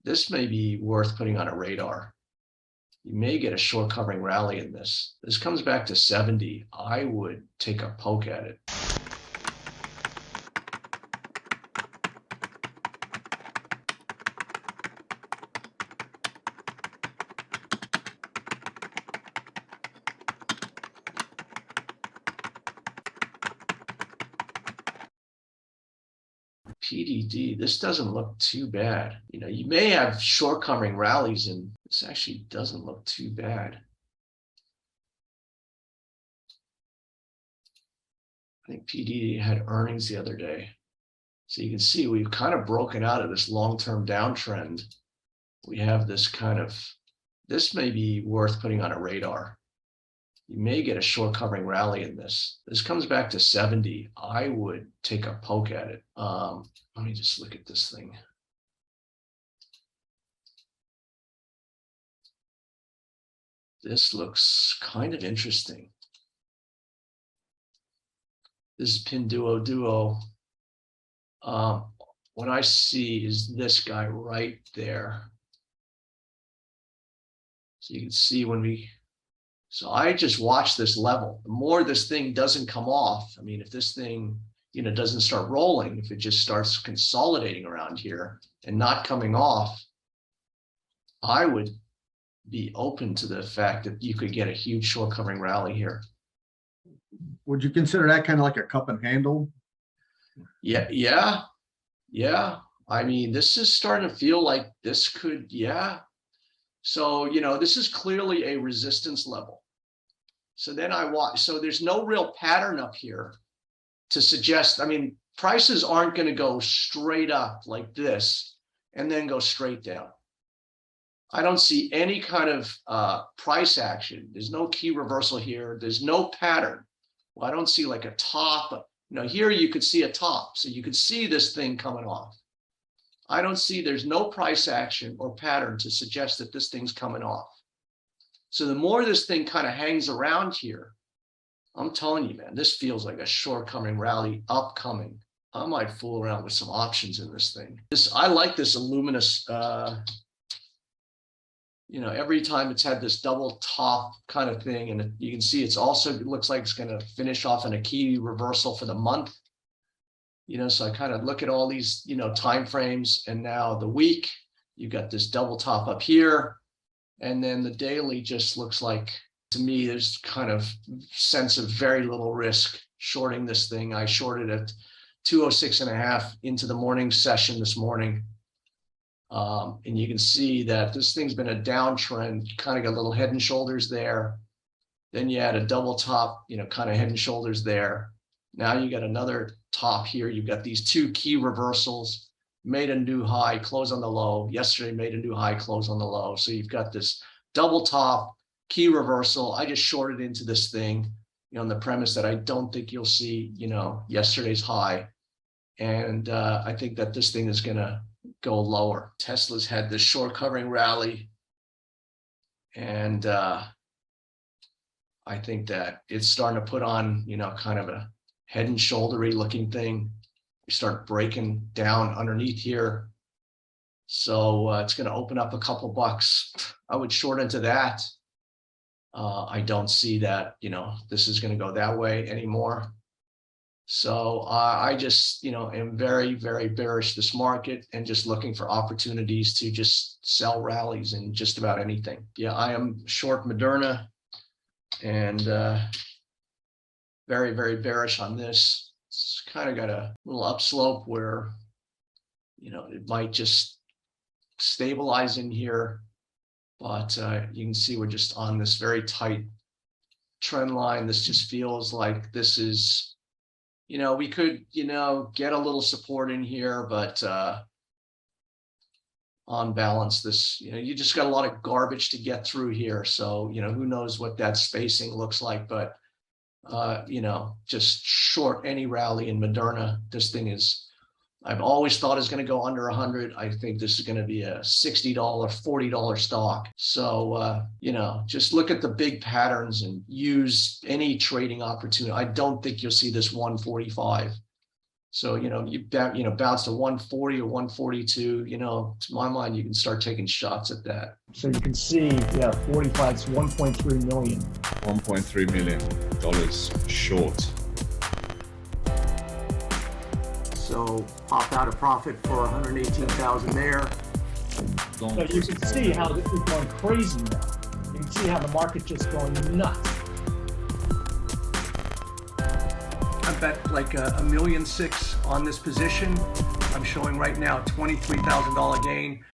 This may be worth putting on a radar. You may get a short covering rally in this. This comes back to 70. I would take a poke at it. PDD, this doesn't look too bad. You know, you may have short covering rallies, and this actually doesn't look too bad. I think PDD had earnings the other day. So you can see we've kind of broken out of this long-term downtrend. We have this kind of, this may be worth putting on a radar. You may get a short covering rally in this. This comes back to 70. I would take a poke at it. Let me just look at this thing. This looks kind of interesting. This is Pinduoduo. What I see is this guy right there. So you can see when we, so I just watch this level. The more this thing doesn't come off, I mean, if this thing, you know, doesn't start rolling, if it just starts consolidating around here and not coming off, I would be open to the fact that you could get a huge short covering rally here. Would you consider that kind of like a cup and handle? Yeah. I mean, this is starting to feel like this could, yeah. So, you know, this is clearly a resistance level. So then I watch, so there's no real pattern up here to suggest, I mean, prices aren't going to go straight up like this and then go straight down. I don't see any kind of price action. There's no key reversal here. There's no pattern. Well, I don't see like a top. You know, here you could see a top. So you could see this thing coming off. I don't see, there's no price action or pattern to suggest that this thing's coming off. So the more this thing kind of hangs around here, I'm telling you, man, this feels like a short coming rally upcoming. I might fool around with some options in this thing. I like this Illuminous, you know, every time it's had this double top kind of thing, and you can see it's also, it looks like it's going to finish off in a key reversal for the month. You know, so I kind of look at all these, you know, time frames, and now the week, you've got this double top up here, and then the daily just looks like, to me, there's kind of sense of very little risk shorting this thing. I shorted at 206.5 into the morning session this morning. And you can see that this thing's been a downtrend, kind of got little head and shoulders there. Then you had a double top, you know, kind of head and shoulders there. Now you got another top here. You've got these two key reversals, made a new high, close on the low. Yesterday made a new high, close on the low. So you've got this double top, key reversal. I just shorted into this thing, you know, on the premise that I don't think you'll see, you know, yesterday's high. And I think that this thing is going to go lower. Tesla's had this short covering rally. And I think that it's starting to put on, you know, kind of a head and shouldery looking thing. We start breaking down underneath here. So it's going to open up a couple bucks. I would short into that. I don't see that, you know, this is going to go that way anymore. So I just, you know, am very, very bearish this market and just looking for opportunities to just sell rallies in just about anything. Yeah, I am short Moderna and very, very bearish on this. It's kind of got a little upslope where, you know, it might just stabilize in here. But you can see we're just on this very tight trend line. This just feels like this is, you know, we could, you know, get a little support in here, but on balance, this, you know, you just got a lot of garbage to get through here. So, you know, who knows what that spacing looks like, but, you know, just short any rally in Moderna. This thing is, I've always thought is going to go under 100. I think this is going to be a $60, $40 stock. So, you know, just look at the big patterns and use any trading opportunity. I don't think you'll see this 145 So, bounce to 140 or 142, to my mind, you can start taking shots at that. So you can see, yeah, 45 is 1.3 million. $1.3 million short. So pop out a profit for 118,000 there. So you can see how it's going crazy now. You can see how the market just going nuts. I bet like $1.6 million on this position. I'm showing right now $23,000 gain.